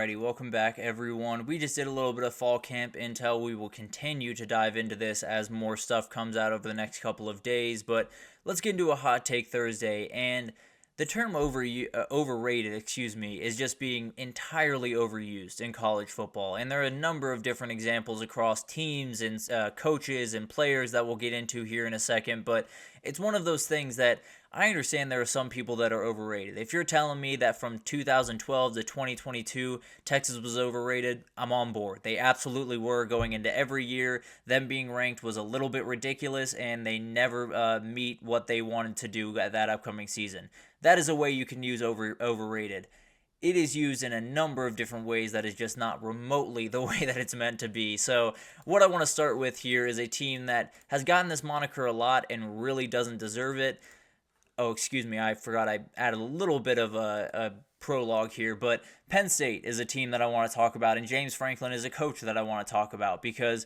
Alrighty, welcome back everyone. We just did a little bit of fall camp intel. We will continue to dive into this as more stuff comes out over the next couple of days, but let's get into a hot take Thursday. And the term overrated, is just being entirely overused in college football. And there are a number of different examples across teams and coaches and players that we'll get into here in a second, but it's one of those things that I understand there are some people that are overrated. If you're telling me that from 2012 to 2022, Texas was overrated, I'm on board. They absolutely were going into every year. Them being ranked was a little bit ridiculous, and they never meet what they wanted to do at that upcoming season. That is a way you can use overrated. It is used in a number of different ways that is just not remotely the way that it's meant to be. So what I want to start with here is a team that has gotten this moniker a lot and really doesn't deserve it. Oh, excuse me, I forgot I added a little bit of a prologue here, but Penn State is a team that I want to talk about, and James Franklin is a coach that I want to talk about because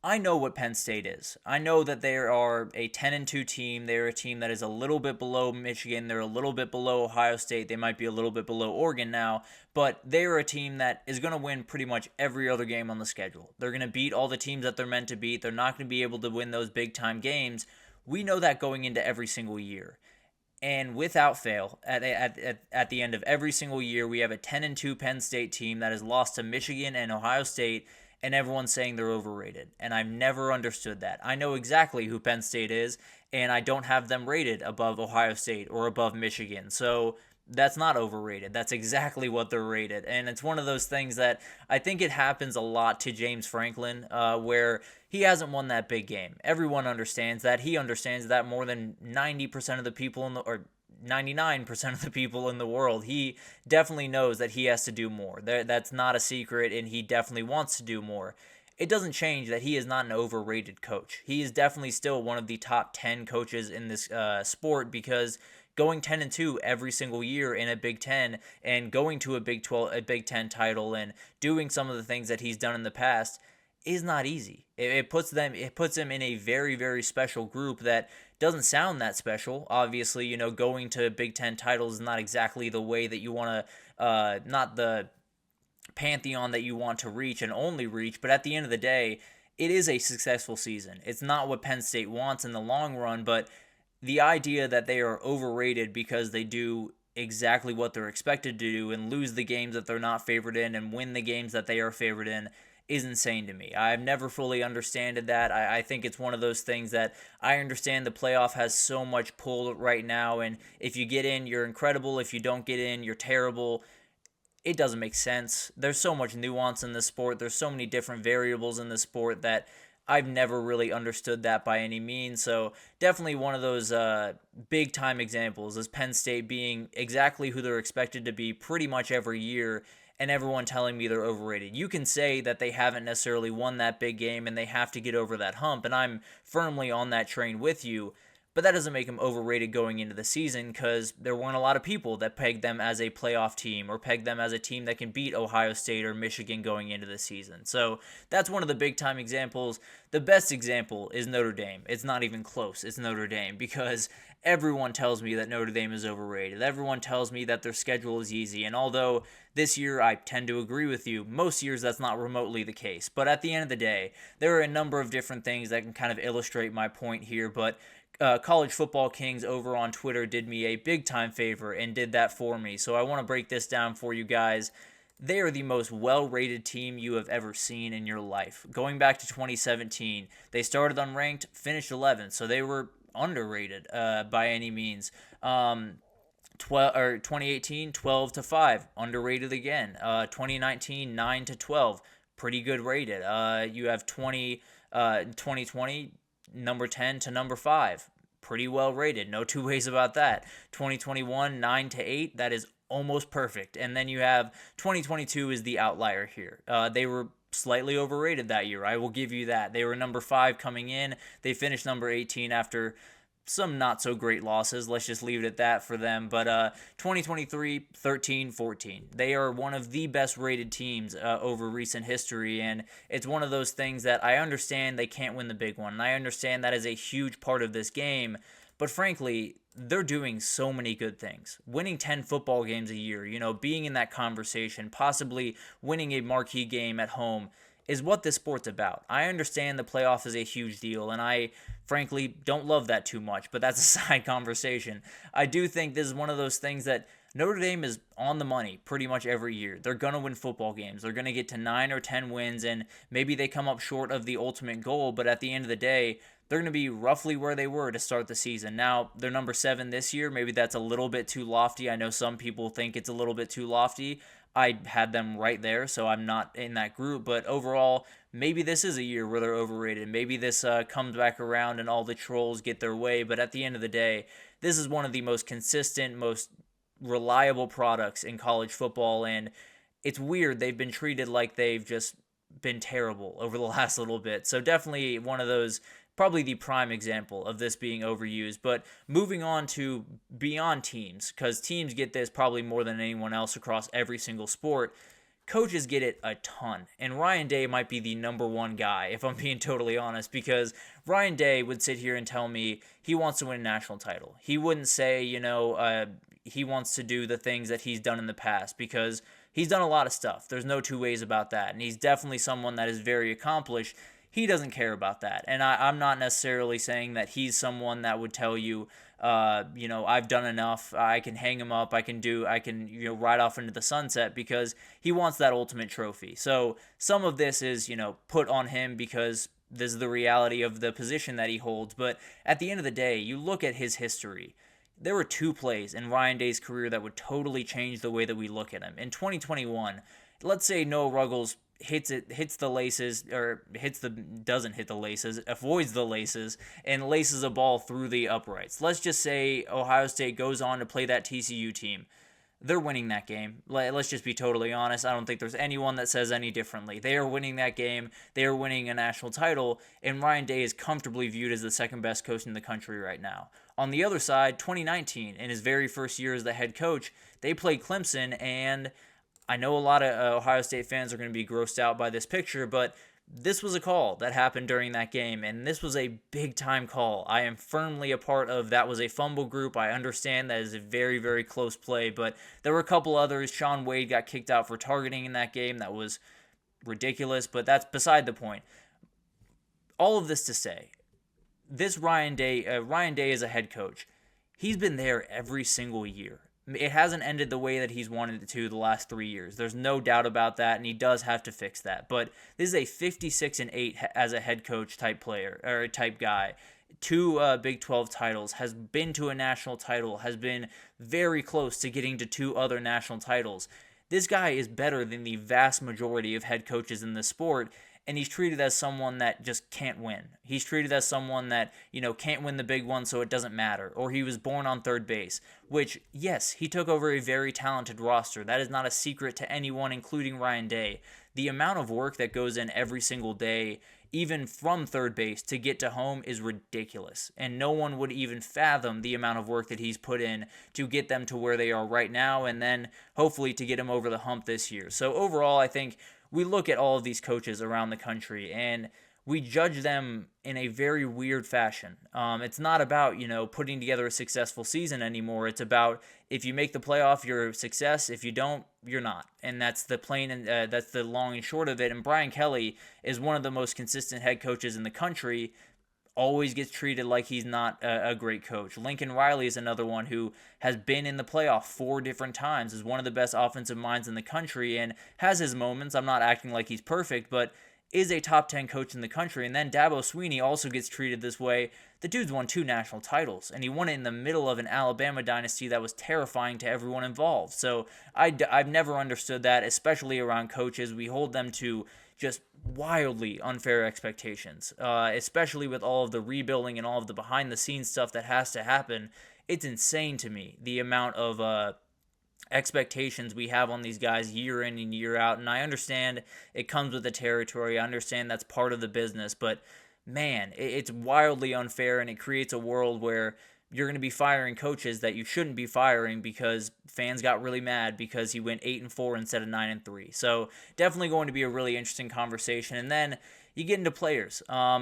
I know what Penn State is. I know that they are a 10-2 team. They're a team that is a little bit below Michigan. They're a little bit below Ohio State. They might be a little bit below Oregon now, but they're a team that is going to win pretty much every other game on the schedule. They're going to beat all the teams that they're meant to beat. They're not going to be able to win those big-time games. We know that going into every single year. And without fail, at the end of every single year, we have a 10-2 Penn State team that has lost to Michigan and Ohio State, and everyone's saying they're overrated. And I've never understood that. I know exactly who Penn State is, and I don't have them rated above Ohio State or above Michigan. So that's not overrated. That's exactly what they're rated. And it's one of those things that I think it happens a lot to James Franklin, where he hasn't won that big game. Everyone understands that. He understands that more than 90% of the people or 99% of the people in the world. He definitely knows that he has to do more. That's not a secret, and he definitely wants to do more. It doesn't change that he is not an overrated coach. He is definitely still one of the top 10 coaches in this sport because going 10-2 every single year in a Big Ten and going to a Big Ten title and doing some of the things that he's done in the past is not easy. It puts him in a very, very special group that doesn't sound that special. Obviously, going to Big Ten titles is not exactly the way that you want to, not the pantheon that you want to reach and only reach, but at the end of the day, it is a successful season. It's not what Penn State wants in the long run, but the idea that they are overrated because they do exactly what they're expected to do and lose the games that they're not favored in and win the games that they are favored in is insane to me. I've never fully understood that. I think it's one of those things that I understand the playoff has so much pull right now, and if you get in, you're incredible. If you don't get in, you're terrible. It doesn't make sense. There's so much nuance in this sport. There's so many different variables in this sport that I've never really understood that by any means. So definitely one of those big time examples is Penn State being exactly who they're expected to be pretty much every year, and everyone telling me they're overrated. You can say that they haven't necessarily won that big game and they have to get over that hump, and I'm firmly on that train with you, but that doesn't make them overrated going into the season because there weren't a lot of people that pegged them as a playoff team or pegged them as a team that can beat Ohio State or Michigan going into the season. So that's one of the big time examples. The best example is Notre Dame. It's not even close. It's Notre Dame because everyone tells me that Notre Dame is overrated. Everyone tells me that their schedule is easy. And although this year I tend to agree with you, most years that's not remotely the case. But at the end of the day, there are a number of different things that can kind of illustrate my point here. But College Football Kings over on Twitter did me a big time favor and did that for me. So I want to break this down for you guys. They are the most well-rated team you have ever seen in your life. Going back to 2017, they started unranked, finished 11th, so they were underrated by any means. 2018, 12-5, underrated again. 2019, 9-12, pretty good rated. You have 2020, number 10 to number 5, pretty well rated. No two ways about that. 2021, 9-8, that is almost perfect. And then you have 2022 is the outlier here. They were slightly overrated that year. I will give you that. They were number 5 coming in. They finished number 18 after some not so great losses. Let's just leave it at that for them. But 2023, 13-14. They are one of the best rated teams over recent history. And it's one of those things that I understand they can't win the big one. And I understand that is a huge part of this game. But frankly, they're doing so many good things. Winning 10 football games a year, being in that conversation, possibly winning a marquee game at home is what this sport's about. I understand the playoff is a huge deal, and I frankly don't love that too much, but that's a side conversation. I do think this is one of those things that Notre Dame is on the money pretty much every year. They're going to win football games. They're going to get to 9 or 10 wins, and maybe they come up short of the ultimate goal, but at the end of the day, they're going to be roughly where they were to start the season. Now, they're number 7 this year. Maybe that's a little bit too lofty. I know some people think it's a little bit too lofty. I had them right there, so I'm not in that group. But overall, maybe this is a year where they're overrated. Maybe this comes back around and all the trolls get their way. But at the end of the day, this is one of the most consistent, most reliable products in college football. And it's weird. They've been treated like they've just been terrible over the last little bit. So definitely one of those, probably the prime example of this being overused. But moving on to beyond teams, because teams get this probably more than anyone else across every single sport, coaches get it a ton. And Ryan Day might be the number one guy, if I'm being totally honest, because Ryan Day would sit here and tell me he wants to win a national title. He wouldn't say, he wants to do the things that he's done in the past, because he's done a lot of stuff. There's no two ways about that. And he's definitely someone that is very accomplished. He doesn't care about that. And I'm not necessarily saying that he's someone that would tell you, I've done enough. I can hang him up. I can ride off into the sunset, because he wants that ultimate trophy. So some of this is, put on him because this is the reality of the position that he holds. But at the end of the day, you look at his history. There were 2 plays in Ryan Day's career that would totally change the way that we look at him. In 2021, let's say Noah Ruggles doesn't hit the laces, avoids the laces, and laces a ball through the uprights. Let's just say Ohio State goes on to play that TCU team. They're winning that game. Let's just be totally honest. I don't think there's anyone that says any differently. They are winning that game. They are winning a national title, and Ryan Day is comfortably viewed as the second best coach in the country right now. On the other side, 2019, in his very first year as the head coach, they played Clemson, and I know a lot of Ohio State fans are going to be grossed out by this picture, but this was a call that happened during that game, and this was a big-time call. I am firmly a part of that was a fumble group. I understand that is a very, very close play, but there were a couple others. Sean Wade got kicked out for targeting in that game. That was ridiculous, but that's beside the point. All of this to say, this Ryan Day is a head coach. He's been there every single year. It hasn't ended the way that he's wanted it to the last 3 years. There's no doubt about that, and he does have to fix that. But this is a 56-8 as a head coach type player or type guy. 2 Big 12 titles, has been to a national title, has been very close to getting to 2 other national titles. This guy is better than the vast majority of head coaches in this sport, and he's treated as someone that just can't win. He's treated as someone that, can't win the big one, so it doesn't matter. Or he was born on third base, which, yes, he took over a very talented roster. That is not a secret to anyone, including Ryan Day. The amount of work that goes in every single day, even from third base to get to home, is ridiculous. And no one would even fathom the amount of work that he's put in to get them to where they are right now, and then hopefully to get him over the hump this year. So overall, I think we look at all of these coaches around the country and we judge them in a very weird fashion. It's not about, putting together a successful season anymore. It's about if you make the playoff, you're a success. If you don't, you're not. And that's the plain and that's the long and short of it. And Brian Kelly is one of the most consistent head coaches in the country. Always gets treated like he's not a great coach. Lincoln Riley is another one who has been in the playoff 4 different times, is one of the best offensive minds in the country, and has his moments. I'm not acting like he's perfect, but is a top 10 coach in the country. And then Dabo Swinney also gets treated this way. The dude's won 2 national titles, and he won it in the middle of an Alabama dynasty that was terrifying to everyone involved. So I've never understood that, especially around coaches. We hold them to just wildly unfair expectations, especially with all of the rebuilding and all of the behind-the-scenes stuff that has to happen. It's insane to me, the amount of expectations we have on these guys year in and year out. And I understand it comes with the territory. I understand that's part of the business. But, man, it's wildly unfair, and it creates a world where you're going to be firing coaches that you shouldn't be firing because fans got really mad because he went 8-4 instead of 9-3. So definitely going to be a really interesting conversation. And then you get into players.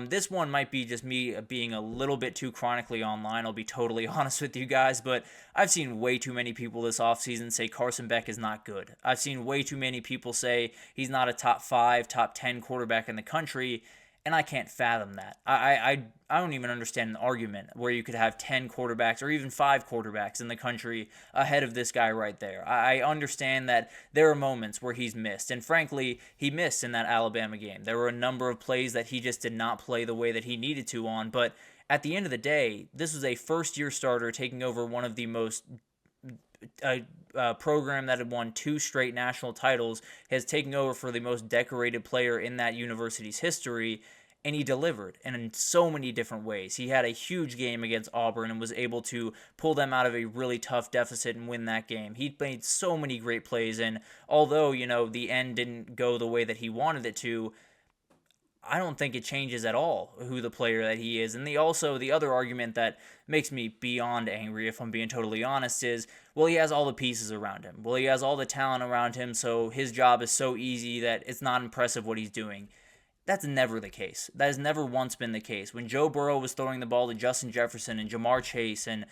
This one might be just me being a little bit too chronically online. I'll be totally honest with you guys, but I've seen way too many people this offseason say Carson Beck is not good. I've seen way too many people say he's not a top 5, top 10 quarterback in the country, and I can't fathom that. I don't even understand an argument where you could have 10 quarterbacks or even 5 quarterbacks in the country ahead of this guy right there. I understand that there are moments where he's missed, and frankly, he missed in that Alabama game. There were a number of plays that he just did not play the way that he needed to on, but at the end of the day, this was a first-year starter taking over one of the most program that had won 2 straight national titles, has taken over for the most decorated player in that university's history, and he delivered in so many different ways. He had a huge game against Auburn and was able to pull them out of a really tough deficit and win that game. He made so many great plays, and although, the end didn't go the way that he wanted it to, I don't think it changes at all who the player that he is. And the other argument that makes me beyond angry, if I'm being totally honest, is, well, he has all the pieces around him. Well, he has all the talent around him, so his job is so easy that it's not impressive what he's doing. That's never the case. That has never once been the case. When Joe Burrow was throwing the ball to Justin Jefferson and Jamar Chase and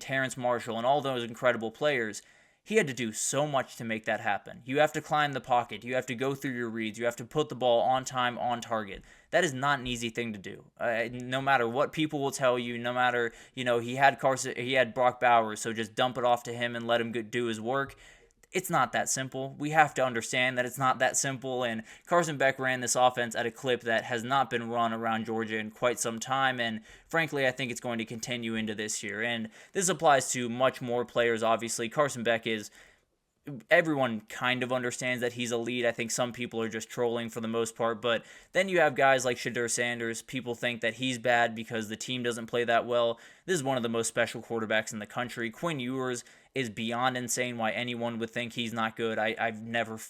Terrence Marshall and all those incredible players, he had to do so much to make that happen. You have to climb the pocket. You have to go through your reads. You have to put the ball on time, on target. That is not an easy thing to do. No matter what people will tell you, no matter, he had Brock Bowers, so just dump it off to him and let him do his work. It's not that simple. We have to understand that it's not that simple, and Carson Beck ran this offense at a clip that has not been run around Georgia in quite some time, and frankly, I think it's going to continue into this year. And this applies to much more players, obviously. Carson Beck everyone kind of understands that he's elite. I think some people are just trolling for the most part, but then you have guys like Shedeur Sanders. People think that he's bad because the team doesn't play that well. This is one of the most special quarterbacks in the country. Quinn Ewers is beyond insane why anyone would think he's not good. I've never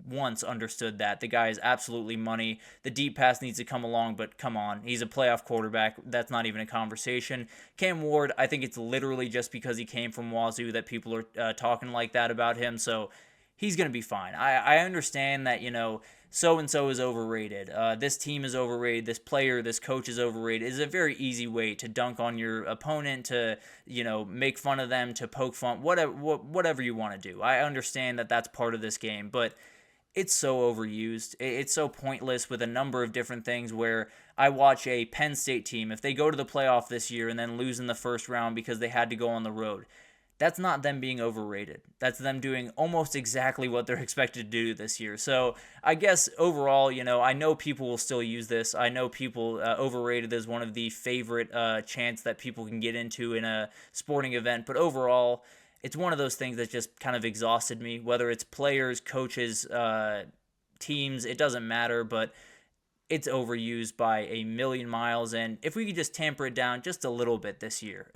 once understood that. The guy is absolutely money. The deep pass needs to come along, but come on. He's a playoff quarterback. That's not even a conversation. Cam Ward, I think it's literally just because he came from Wazoo that people are talking like that about him, so he's going to be fine. I understand that, so-and-so is overrated. This team is overrated. This player, this coach is overrated. It's a very easy way to dunk on your opponent, to, make fun of them, to poke fun, whatever you want to do. I understand that that's part of this game, but it's so overused. It's so pointless with a number of different things where I watch a Penn State team, if they go to the playoff this year and then lose in the first round because they had to go on the road, that's not them being overrated. That's them doing almost exactly what they're expected to do this year. So I guess overall, I know people will still use this. I know people overrated is one of the favorite chants that people can get into in a sporting event. But overall, it's one of those things that just kind of exhausted me. Whether it's players, coaches, teams, it doesn't matter. But it's overused by a million miles, and if we could just tamper it down just a little bit this year,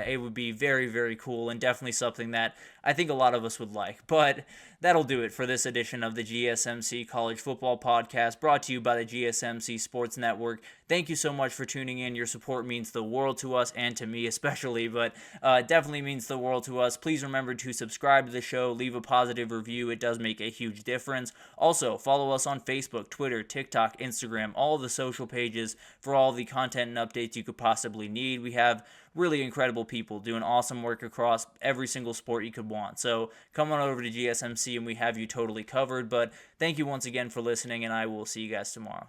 it would be very, very cool, and definitely something that I think a lot of us would like. But that'll do it for this edition of the GSMC College Football Podcast, brought to you by the GSMC Sports Network. Thank you so much for tuning in. Your support means the world to us, and to me especially, but it definitely means the world to us. Please remember to subscribe to the show, leave a positive review. It does make a huge difference. Also, follow us on Facebook, Twitter, TikTok, Instagram, all of the social pages for all the content and updates you could possibly need. We have really incredible people doing awesome work across every single sport you could want. So come on over to GSMC and we have you totally covered. But thank you once again for listening, and I will see you guys tomorrow.